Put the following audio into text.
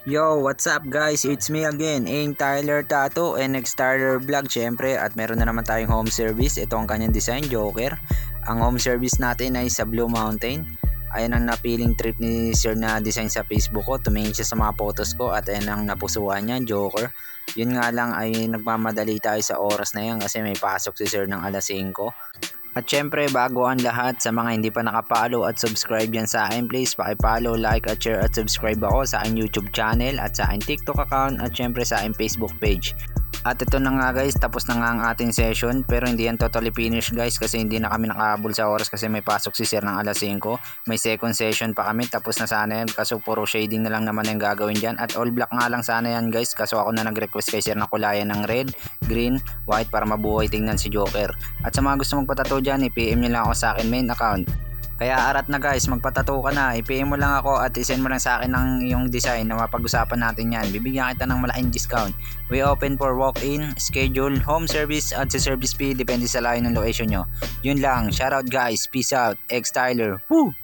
Yo, what's up guys? It's me again, Aim Tyler Tattoo and Starter Vlog syempre, at meron na naman tayong home service. Ito ang kanyang design, Joker. Ang home service natin ay sa Blue Mountain. Ayan ang napiling trip ni Sir na design sa Facebook ko. Tumingin siya sa mga photos ko at ayan ang napusuan niya, Joker. Yun nga lang ay nagmamadali tayo sa oras na yan kasi may pasok si Sir ng alas 5. At syempre, bago ang lahat, sa mga hindi pa nakapollow at subscribe yan sa akin, please pakipollow, like at share at subscribe ako sa aking YouTube channel at sa aking TikTok account at syempre sa aking Facebook page. At ito na nga guys, tapos na nga ang ating session, pero hindi yan totally finished guys kasi hindi na kami nakahabol sa oras kasi may pasok si Sir ng alas 5. May second session pa kami, tapos na sana yan kaso puro shading na lang naman yung gagawin dyan. At all black nga lang sana yan guys, kaso ako na nag-request kay Sir na kulayan ng red, green, white para mabuhay tingnan si Joker. At sa mga gusto magpatato dyan, i-PM nyo lang ako sa akin main account. Kaya arat na guys, magpatato ka na, i-PM mo lang ako at isend mo lang sa akin ng yung design na mapag-usapan natin yan. Bibigyan kita ng malaking discount. We open for walk-in, schedule, home service at sa service fee depende sa layo ng location nyo. Yun lang, shoutout guys, peace out, X Tyler. Woo!